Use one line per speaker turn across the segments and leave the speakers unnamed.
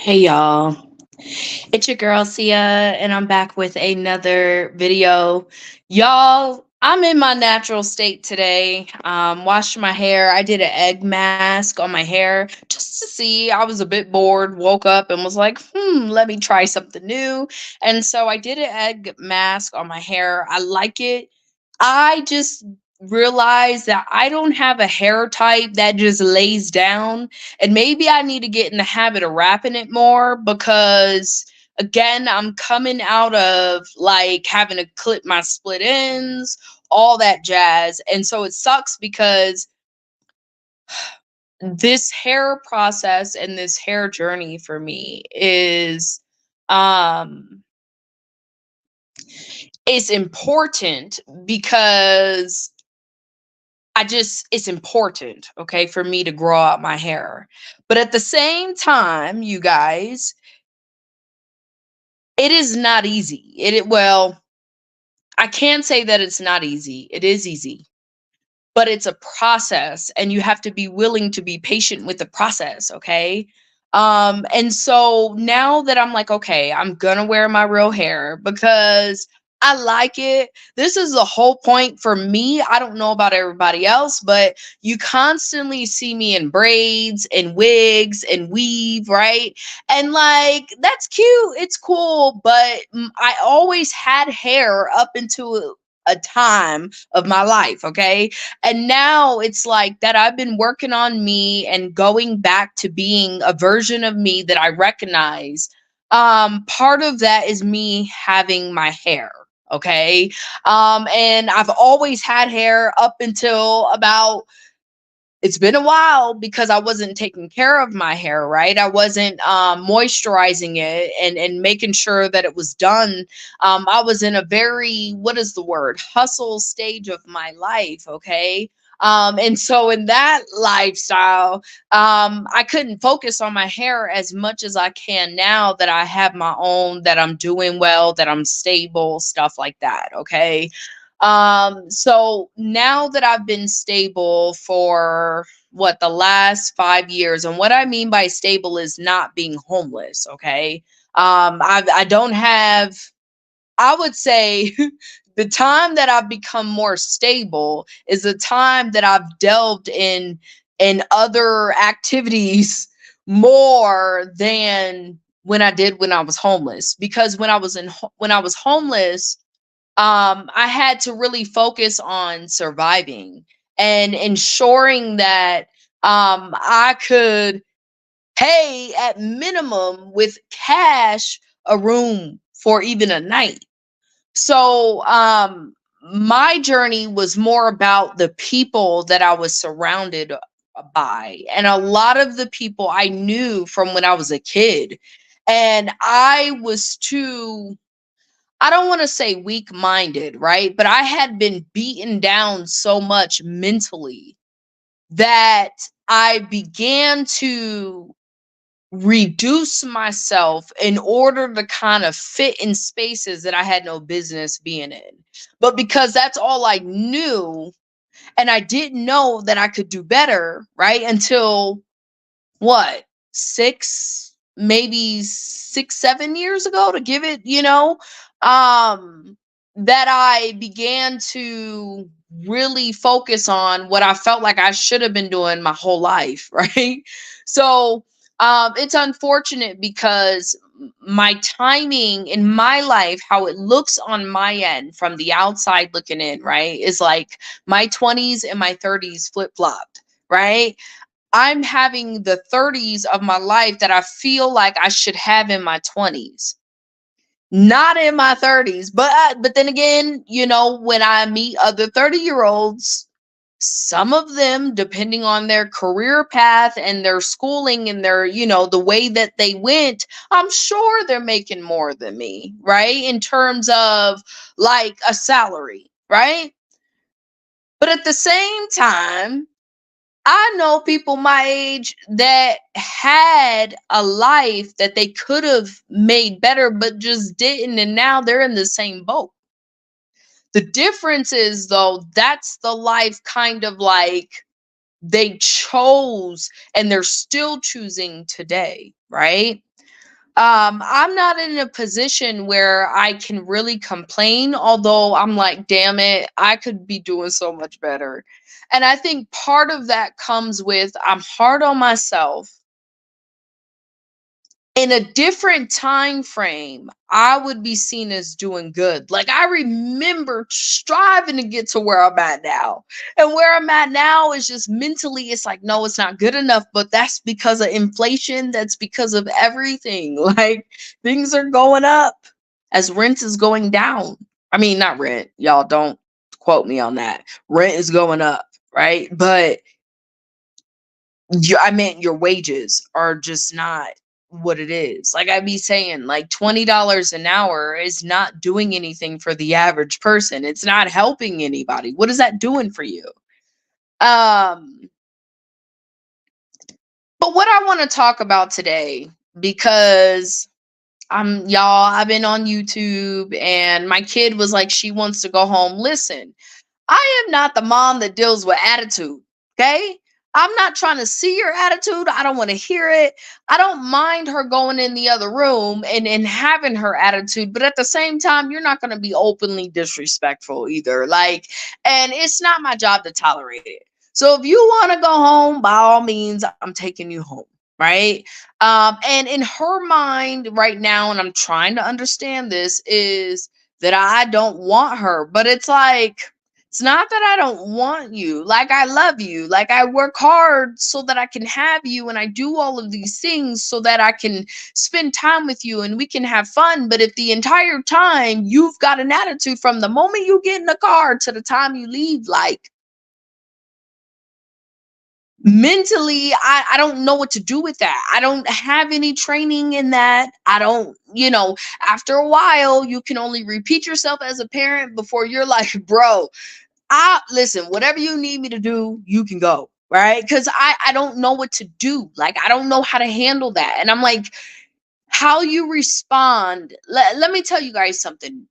Hey y'all, it's your girl Sia, and I'm back with another video. Y'all, I'm in my natural state today. Washed my hair. I did an egg mask on my hair just to see. I was a bit bored, woke up and was like, let me try something new. And so I did an egg mask on my hair. I like it. I just realized that I don't have a hair type that just lays down, and maybe I need to get in the habit of wrapping it more because again, I'm coming out of like having to clip my split ends, all that jazz. And so it sucks because this hair process and this hair journey for me um is important because it's important, okay, for me to grow out my hair. But at the same time, you guys, it is not easy. Well, I can't say that it's not easy. It is easy, but it's a process and you have to be willing to be patient with the process, okay? And so now that I'm like, okay, I'm gonna wear my real hair because I like it. This is the whole point for me. I don't know about everybody else, but you constantly see me in braids and wigs and weave, right? And like, that's cute, it's cool, but I always had hair up until a time of my life, okay? And now it's like that I've been working on me and going back to being a version of me that I recognize. Part of that is me having my hair. Okay. And I've always had hair up until about, it's been a while because I wasn't taking care of my hair, right? I wasn't moisturizing it and making sure that it was done. I was in a very, what is the word, hustle stage of my life, okay? And so in that lifestyle, I couldn't focus on my hair as much as I can now that I have my own, that I'm doing well, that I'm stable, stuff like that, okay? So now that I've been stable for what, the last 5 years, and what I mean by stable is not being homeless, okay? I don't have, I would say the time that I've become more stable is the time that I've delved in other activities more than when I did when I was homeless. Because when I was homeless, I had to really focus on surviving and ensuring that I could pay at minimum with cash a room for even a night. So my journey was more about the people that I was surrounded by, and a lot of the people I knew from when I was a kid. And I was too, I don't want to say weak minded, right? But I had been beaten down so much mentally that I began to reduce myself in order to kind of fit in spaces that I had no business being in. But because that's all I knew, and I didn't know that I could do better, right? Until what, maybe 6, 7 years ago, to give it, um, that I began to really focus on what I felt like I should have been doing my whole life, right? So it's unfortunate because my timing in my life, how it looks on my end from the outside looking in, right, is like my 20s and my 30s flip flopped, right? I'm having the 30s of my life that I feel like I should have in my 20s. Not in my 30s, but then again, when I meet other 30-year-olds, some of them, depending on their career path and their schooling and their, the way that they went, I'm sure they're making more than me, right? In terms of like a salary, right? But at the same time, I know people my age that had a life that they could have made better, but just didn't. And now they're in the same boat. The difference is, though, that's the life kind of like they chose and they're still choosing today, right? I'm not in a position where I can really complain, although I'm like, damn it, I could be doing so much better. And I think part of that comes with I'm hard on myself. In a different time frame, I would be seen as doing good. Like I remember striving to get to where I'm at now. And where I'm at now is just mentally, it's like, no, it's not good enough. But that's because of inflation. That's because of everything. Like things are going up as rent is going down. I mean, not rent. Y'all don't quote me on that. Rent is going up, right? But I meant your wages are just not what it is. Like I be saying, like $20 an hour is not doing anything for the average person. It's not helping anybody. What is that doing for you? Um, but what I want to talk about today, because I've been on YouTube and my kid was like, she wants to go home. Listen, I am not the mom that deals with attitude. Okay. I'm not trying to see your attitude. I don't want to hear it. I don't mind her going in the other room and having her attitude. But at the same time, you're not going to be openly disrespectful either. Like, and it's not my job to tolerate it. So if you want to go home, by all means, I'm taking you home. Right. And in her mind right now, and I'm trying to understand this, is that I don't want her. But it's like, it's not that I don't want you. Like, I love you. Like, I work hard so that I can have you. And I do all of these things so that I can spend time with you and we can have fun. But if the entire time you've got an attitude from the moment you get in the car to the time you leave, like, mentally, I don't know what to do with that. I don't have any training in that. I don't, after a while, you can only repeat yourself as a parent before you're like, bro, I listen, whatever you need me to do, you can go. Right. Cause I don't know what to do. Like, I don't know how to handle that. And I'm like, how you respond. Let me tell you guys something.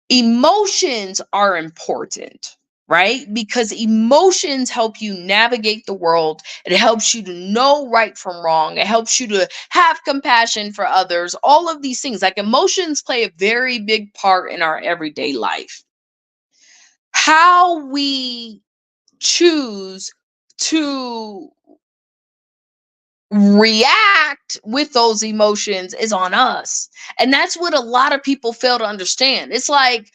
Emotions are important, right? Because emotions help you navigate the world. It helps you to know right from wrong. It helps you to have compassion for others. All of these things, like emotions play a very big part in our everyday life. How we choose to react with those emotions is on us. And that's what a lot of people fail to understand. It's like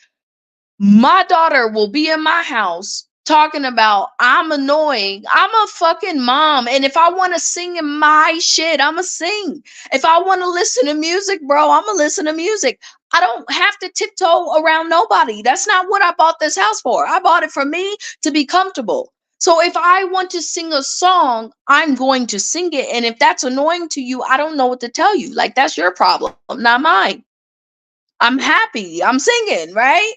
my daughter will be in my house talking about I'm annoying. I'm a fucking mom. And if I want to sing in my shit, I'ma sing. If I want to listen to music, bro, I'ma listen to music. I don't have to tiptoe around nobody. That's not what I bought this house for. I bought it for me to be comfortable. So if I want to sing a song, I'm going to sing it. And if that's annoying to you, I don't know what to tell you. Like, that's your problem, not mine. I'm happy. I'm singing, right?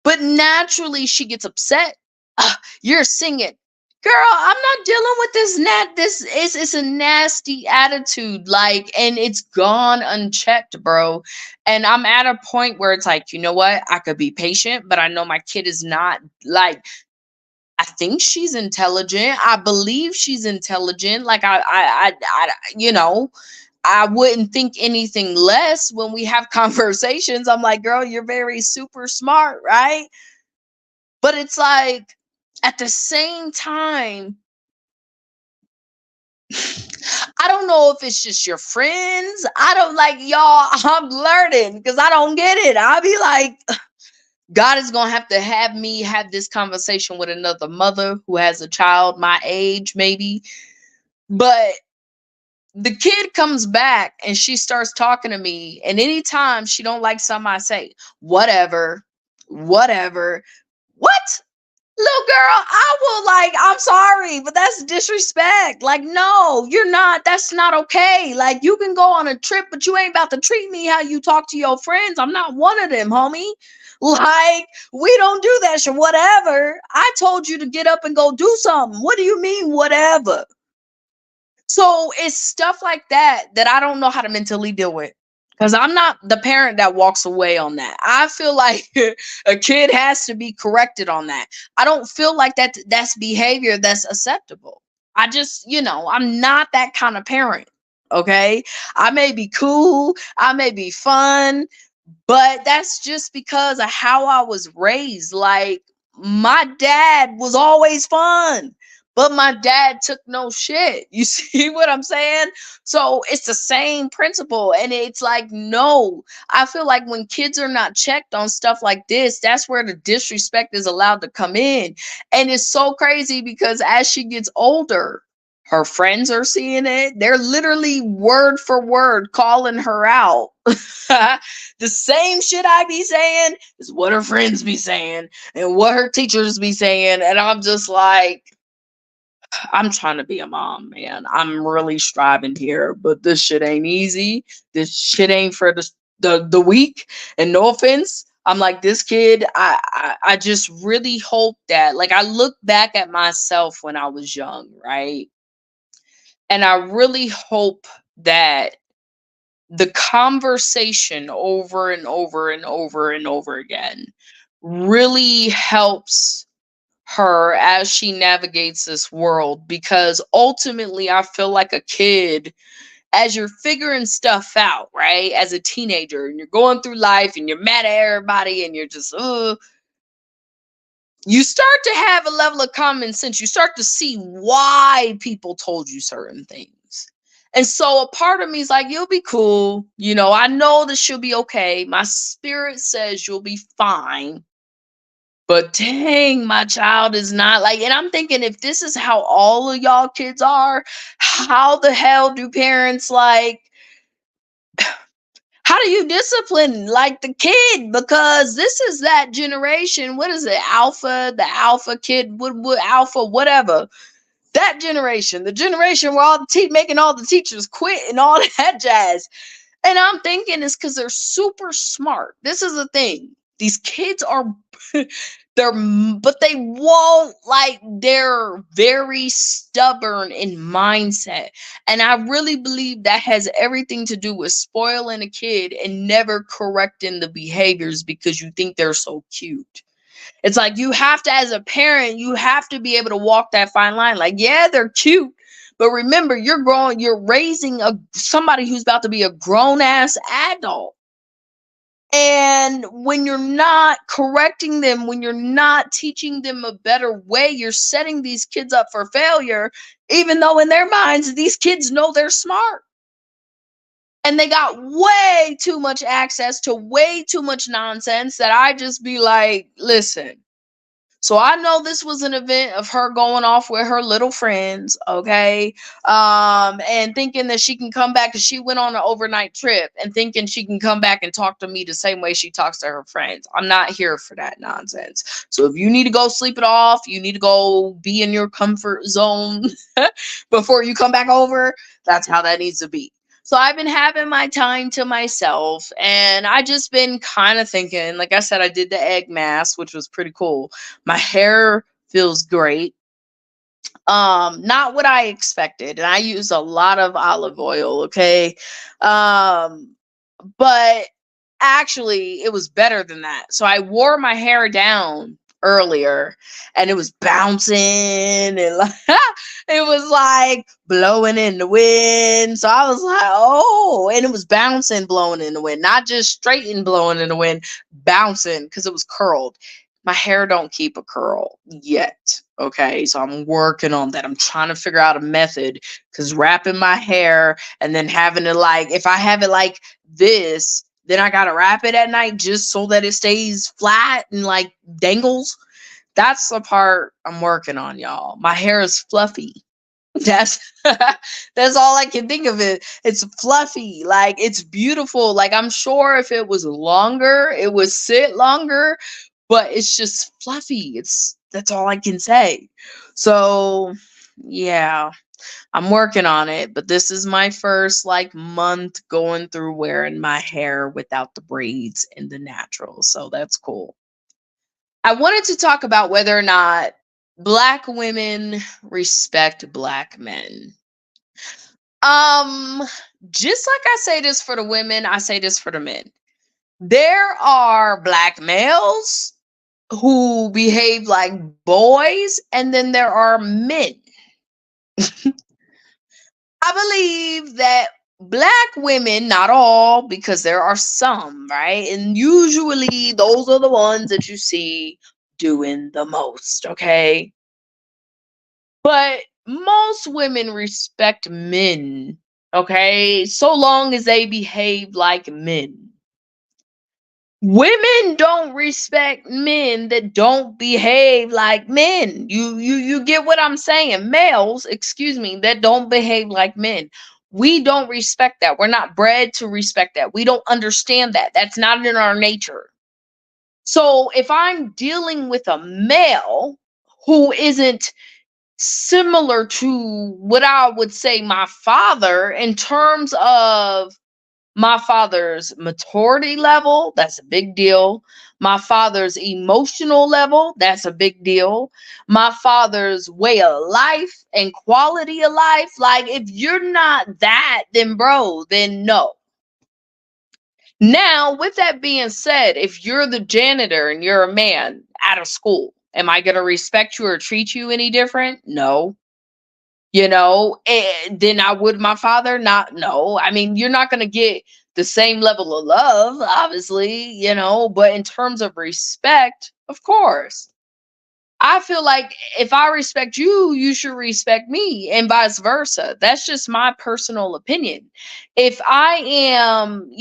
But naturally, she gets upset. You're singing. Girl, I'm not dealing with this is it's a nasty attitude, like, and it's gone unchecked, bro. And I'm at a point where it's like, you know what? I could be patient, but I know my kid is not like, I think she's intelligent. I believe she's intelligent. Like I wouldn't think anything less when we have conversations. I'm like, girl, you're very super smart, right? But it's like at the same time, I don't know if it's just your friends. I don't like y'all. I'm learning because I don't get it. I'll be like, God is going to have me have this conversation with another mother who has a child my age, maybe. But the kid comes back and she starts talking to me. And anytime she don't like something I say, whatever, whatever. What? Little girl, I will, like, I'm sorry, but that's disrespect. Like, no, you're not. That's not okay. Like, you can go on a trip, but you ain't about to treat me how you talk to your friends. I'm not one of them, homie. Like, we don't do that shit. Whatever. I told you to get up and go do something. What do you mean, whatever? So it's stuff like that that I don't know how to mentally deal with. Because I'm not the parent that walks away on that. I feel like a kid has to be corrected on that. I don't feel like that's behavior that's acceptable. I just, I'm not that kind of parent. okay? I may be cool, I may be fun, but that's just because of how I was raised. Like, my dad was always fun, but my dad took no shit. You see what I'm saying? So it's the same principle. And it's like, no, I feel like when kids are not checked on stuff like this, that's where the disrespect is allowed to come in. And it's so crazy because as she gets older, her friends are seeing it. They're literally word for word calling her out. The same shit I be saying is what her friends be saying and what her teachers be saying. And I'm just like, I'm trying to be a mom, man. I'm really striving here, but this shit ain't easy. This shit ain't for the weak. And no offense, I'm like, this kid, I just really hope that, like, I look back at myself when I was young, right? And I really hope that the conversation over and over and over and over again really helps her as she navigates this world, because ultimately I feel like a kid, as you're figuring stuff out, right, as a teenager, and you're going through life and you're mad at everybody and you're just you start to have a level of common sense. You start to see why people told you certain things. And so a part of me is like, you'll be cool. You know, I know that she'll be okay. My spirit says you'll be fine. But dang, my child is not like, and I'm thinking, if this is how all of y'all kids are, how the hell do parents like, how do you discipline like the kid? Because this is that generation. What is it? Alpha, the alpha kid, what alpha, whatever. That generation, the generation where all the making all the teachers quit and all that jazz. And I'm thinking it's because they're super smart. This is the thing. These kids are but they won't, like, they're very stubborn in mindset. And I really believe that has everything to do with spoiling a kid and never correcting the behaviors because you think they're so cute. It's like, you have to, as a parent, you have to be able to walk that fine line. Like, yeah, they're cute, but remember, you're raising a somebody who's about to be a grown ass adult. And when you're not correcting them, when you're not teaching them a better way, you're setting these kids up for failure, even though in their minds, these kids know they're smart. And they got way too much access to way too much nonsense that I just be like, listen, so I know this was an event of her going off with her little friends, okay? And thinking that she can come back, because she went on an overnight trip, and thinking she can come back and talk to me the same way she talks to her friends. I'm not here for that nonsense. So if you need to go sleep it off, you need to go be in your comfort zone before you come back over, that's how that needs to be. So I've been having my time to myself, and I just been kind of thinking, like I said, I did the egg mask, which was pretty cool. My hair feels great. Not what I expected, and I use a lot of olive oil, okay? Um, but actually it was better than that. So I wore my hair down earlier and it was bouncing and like, it was like blowing in the wind. So I was like, oh, and it was bouncing, blowing in the wind, not just straight and blowing in the wind, bouncing because it was curled. My hair don't keep a curl yet. Okay, so I'm working on that. I'm trying to figure out a method, because wrapping my hair and then having it, like, if I have it like this, then I gotta wrap it at night just so that it stays flat and like dangles. That's the part I'm working on, y'all. My hair is fluffy. That's that's all I can think of it. It's fluffy, like it's beautiful. Like, I'm sure if it was longer, it would sit longer, but it's just fluffy. That's all I can say. So, yeah. I'm working on it, but this is my first like month going through wearing my hair without the braids and the natural. So that's cool. I wanted to talk about whether or not black women respect black men. Um, just like I say this for the women, I say this for the men. There are black males who behave like boys, and then there are men. I believe that black women, not all, because there are some, right? And usually those are the ones that you see doing the most, okay? But most women respect men, okay? So long as they behave like men. Women don't respect men that don't behave like men. You get what I'm saying? Males, excuse me, that don't behave like men. We don't respect that. We're not bred to respect that. We don't understand that. That's not in our nature. So if I'm dealing with a male who isn't similar to what I would say my father in terms of my father's maturity level, that's a big deal. My father's emotional level, that's a big deal. My father's way of life and quality of life, like if you're not that, then bro, then no. Now, with that being said, if you're the janitor and you're a man out of school, am I going to respect you or treat you any different? No. Than I would my father. Not No, I mean, you're not going to get the same level of love, obviously, but in terms of respect, of course. I feel like if I respect you, you should respect me, and vice versa. That's just my personal opinion. If I am,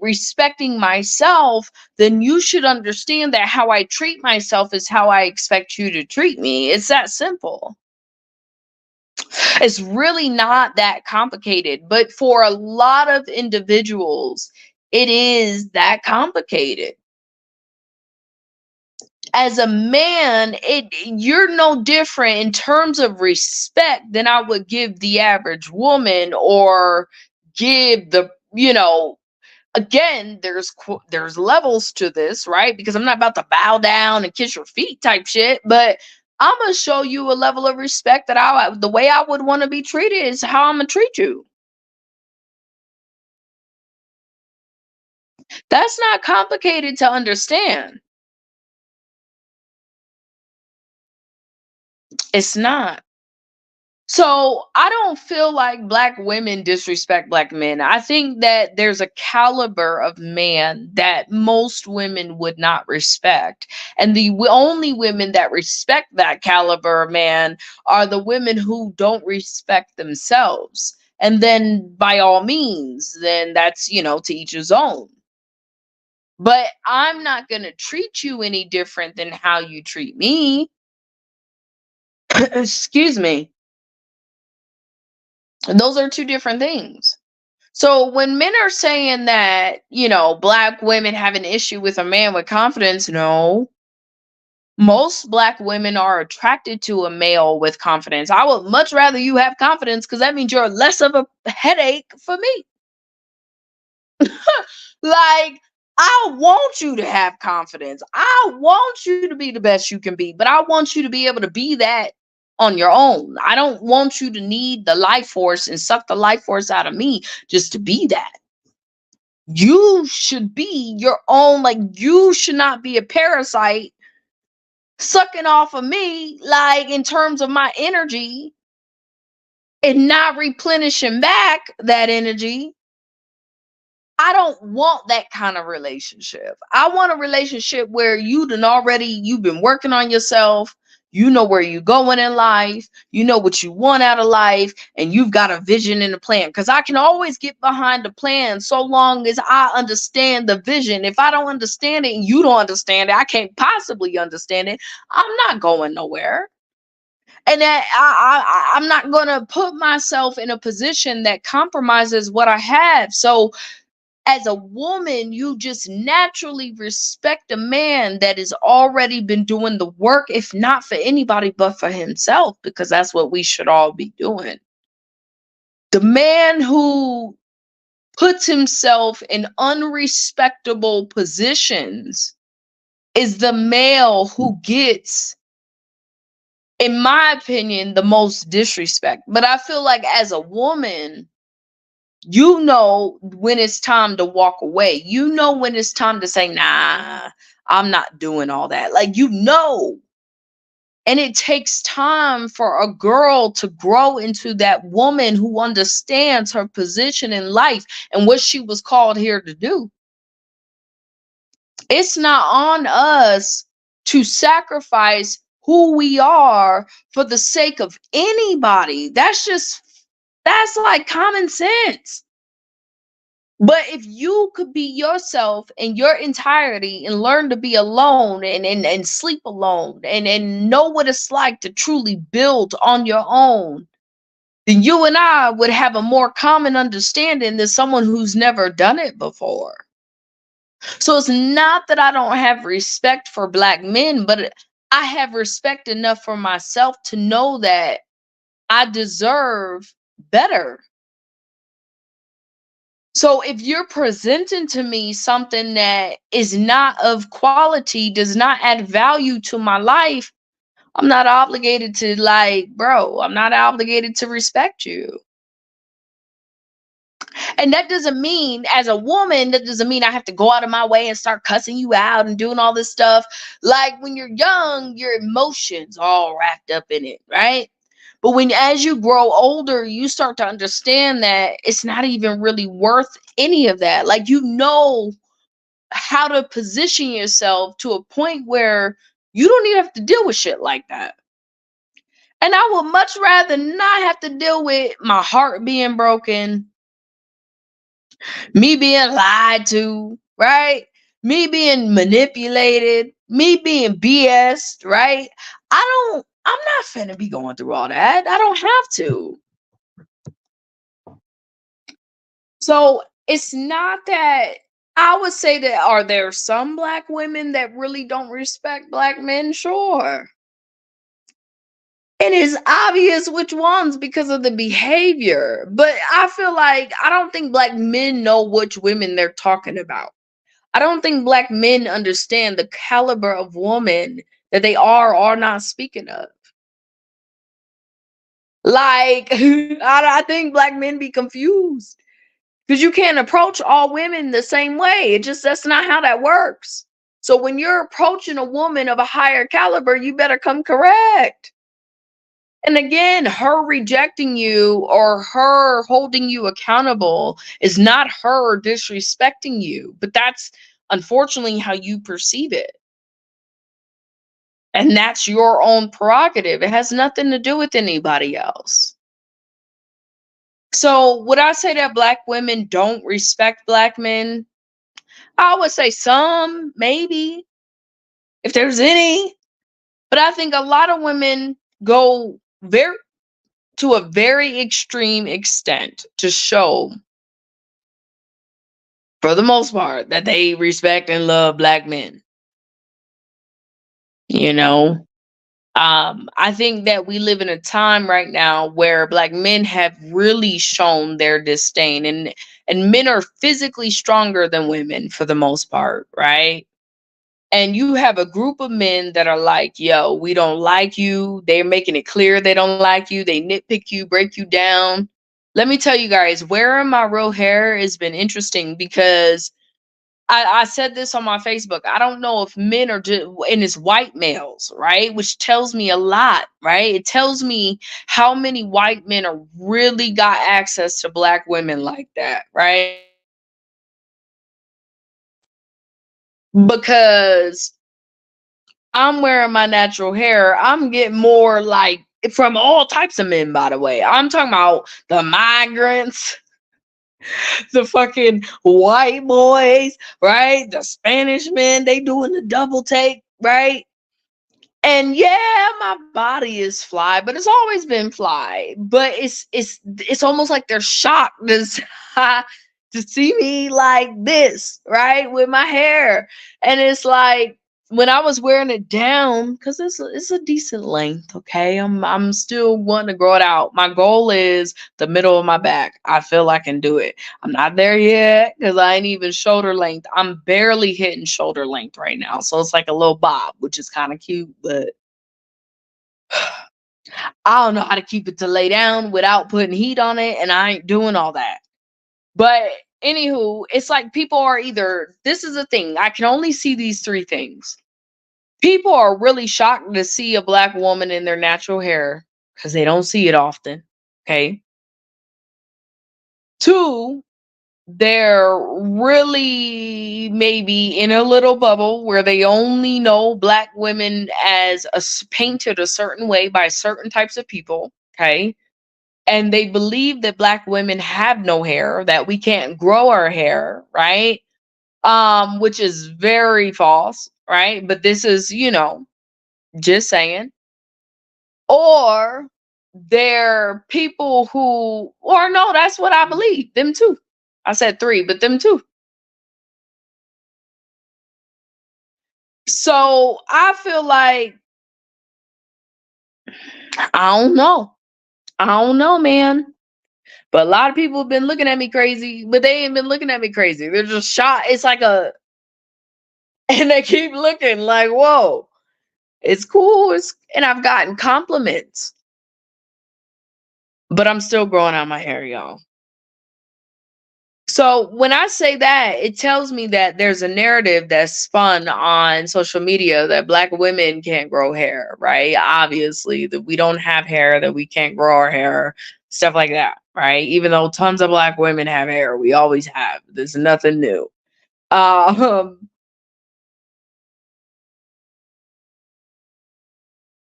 respecting myself, then you should understand that how I treat myself is how I expect you to treat me. It's that simple. It's really not that complicated, but for a lot of individuals, it is that complicated. As a man, you're no different in terms of respect than I would give the average woman or give again, there's levels to this, right? Because I'm not about to bow down and kiss your feet type shit, but I'm gonna show you a level of respect that the way I would want to be treated is how I'm gonna treat you. That's not complicated to understand. It's not. So I don't feel like black women disrespect black men. I think that there's a caliber of man that most women would not respect. And the only women that respect that caliber of man are the women who don't respect themselves. And then by all means, then that's, to each his own. But I'm not going to treat you any different than how you treat me. Excuse me. Those are two different things. So when men are saying that, black women have an issue with a man with confidence, no. Most black women are attracted to a male with confidence. I would much rather you have confidence because that means you're less of a headache for me. Like, I want you to have confidence. I want you to be the best you can be, but I want you to be able to be that on your own. I don't want you to need the life force and suck the life force out of me just to be that. You should be your own, like, you should not be a parasite sucking off of me, like, in terms of my energy and not replenishing back that energy. I don't want that kind of relationship. I want a relationship where you've been working on yourself. You know where you're going in life. You know what you want out of life, and you've got a vision and a plan. Because I can always get behind the plan so long as I understand the vision. If I don't understand it and you don't understand it, I can't possibly understand it. I'm not going nowhere. And that I'm not going to put myself in a position that compromises what I have. So as a woman, you just naturally respect a man that has already been doing the work, if not for anybody but for himself, because that's what we should all be doing. The man who puts himself in unrespectable positions is the male who gets, in my opinion, the most disrespect. But I feel like as a woman, you know when it's time to walk away. You know when it's time to say, nah, I'm not doing all that. Like, And it takes time for a girl to grow into that woman who understands her position in life and what she was called here to do. It's not on us to sacrifice who we are for the sake of anybody. That's like common sense. But if you could be yourself in your entirety and learn to be alone and sleep alone and know what it's like to truly build on your own, then you and I would have a more common understanding than someone who's never done it before. So it's not that I don't have respect for black men, but I have respect enough for myself to know that I deserve better. So if you're presenting to me something that is not of quality, does not add value to my life, I'm not obligated to, like, bro, I'm not obligated to respect you. And that doesn't mean, as a woman, that doesn't mean I have to go out of my way and start cussing you out and doing all this stuff. Like when you're young, your emotions all wrapped up in it, right? But as you grow older, you start to understand that it's not even really worth any of that. Like, you know how to position yourself to a point where you don't even have to deal with shit like that. And I would much rather not have to deal with my heart being broken, me being lied to, right? Me being manipulated, me being BS'd, right? I'm not finna be going through all that. I don't have to. So it's not that I would say that, are there some black women that really don't respect black men? Sure. It is obvious which ones because of the behavior. But I feel like I don't think black men know which women they're talking about. I don't think black men understand the caliber of woman that they are or not speaking of. Like, I think black men be confused because you can't approach all women the same way. That's not how that works. So when you're approaching a woman of a higher caliber, you better come correct. And again, her rejecting you or her holding you accountable is not her disrespecting you, but that's unfortunately how you perceive it. And that's your own prerogative. It has nothing to do with anybody else. So, would I say that black women don't respect black men? I would say some, maybe, if there's any. But I think a lot of women go to a very extreme extent to show, for the most part, that they respect and love black men. You know, I think that we live in a time right now where black men have really shown their disdain, and men are physically stronger than women for the most part, right? And you have a group of men that are like, yo, we don't like you. They're making it clear they don't like you. They nitpick you, break you down. Let me tell you guys, wearing my real hair has been interesting because I said this on my Facebook. I don't know if men are and it's white males, right? Which tells me a lot, right? It tells me how many white men are really got access to black women like that, right? Because I'm wearing my natural hair, I'm getting more like from all types of men, by the way. I'm talking about the migrants, the fucking white boys, right? The Spanish men, they doing the double take, right? And yeah, my body is fly, but it's always been fly. But it's almost like they're shocked to see me like this, right? With my hair. And it's like when I was wearing it down, because it's a decent length, okay? I'm still wanting to grow it out. My goal is the middle of my back. I feel I can do it. I'm not there yet because I ain't even shoulder length. I'm barely hitting shoulder length right now. So it's like a little bob, which is kind of cute, but I don't know how to keep it to lay down without putting heat on it, and I ain't doing all that. But anywho, it's like people are either, this is the thing, I can only see these three things. People are really shocked to see a black woman in their natural hair because they don't see it often. Okay. Two, they're really maybe in a little bubble where they only know black women as painted a certain way by certain types of people. Okay. And they believe that black women have no hair, that we can't grow our hair, right? Which is very false, right? But this is, just saying. Or they're people who, or no, that's what I believe. Them too. I said three, but them too. So I feel like, I don't know. I don't know, man. But a lot of people have been looking at me crazy, but they ain't been looking at me crazy. They're just shocked. It's like and they keep looking like, whoa, it's cool. And I've gotten compliments, but I'm still growing out my hair, y'all. So when I say that, it tells me that there's a narrative that's spun on social media that black women can't grow hair, right? Obviously, that we don't have hair, that we can't grow our hair, stuff like that, right? Even though tons of black women have hair, we always have. There's nothing new. Um,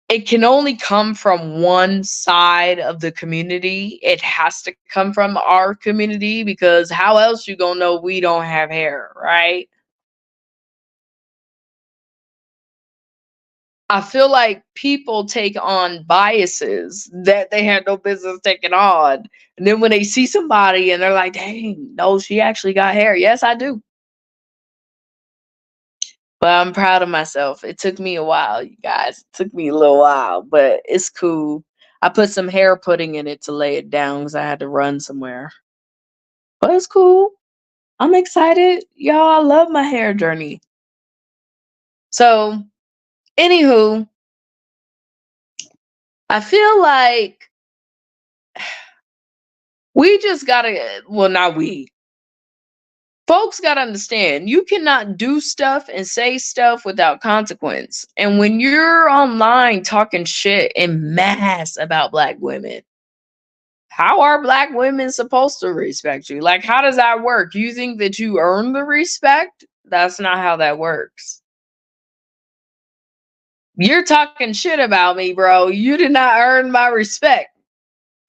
it can only come from one side of the community. It has to come from our community because how else you gonna know we don't have hair, right? I feel like people take on biases that they had no business taking on. And then when they see somebody and they're like, dang, no, she actually got hair. Yes, I do. But I'm proud of myself. It took me a while, you guys. It took me a little while, but it's cool. I put some hair pudding in it to lay it down because I had to run somewhere. But it's cool. I'm excited. Y'all, I love my hair journey. So, anywho, I feel like we just gotta, well, not we, folks got to understand you cannot do stuff and say stuff without consequence. And when you're online talking shit in mass about black women, how are black women supposed to respect you? Like, how does that work? You think that you earn the respect? That's not how that works. You're talking shit about me, bro. You did not earn my respect.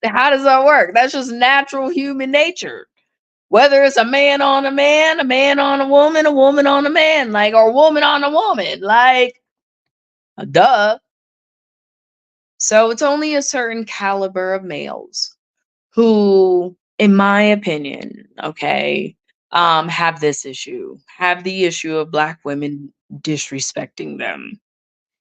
How does that work? That's just natural human nature. Whether it's a man on a man on a woman on a man, like, or a woman on a woman, like, duh. So it's only a certain caliber of males who, in my opinion, okay, have this issue, have the issue of black women disrespecting them.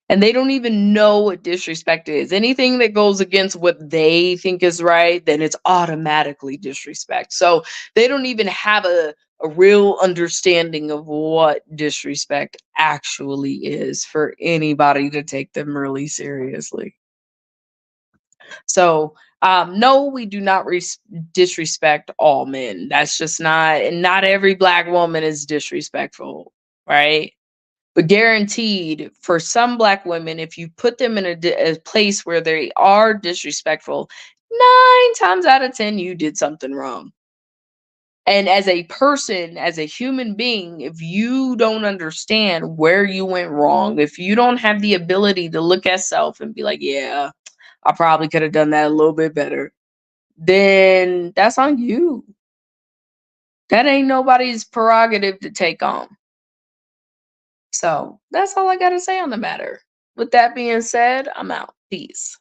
And they don't even know what disrespect is. Anything that goes against what they think is right, then it's automatically disrespect. So they don't even have a real understanding of what disrespect actually is for anybody to take them really seriously. So, no, we do not disrespect all men. That's just not, and not every black woman is disrespectful, right? But guaranteed, for some black women, if you put them in a place where they are disrespectful, 9 times out of 10, you did something wrong. And as a person, as a human being, if you don't understand where you went wrong, if you don't have the ability to look at self and be like, yeah, I probably could have done that a little bit better, then that's on you. That ain't nobody's prerogative to take on. So that's all I got to say on the matter. With that being said, I'm out. Peace.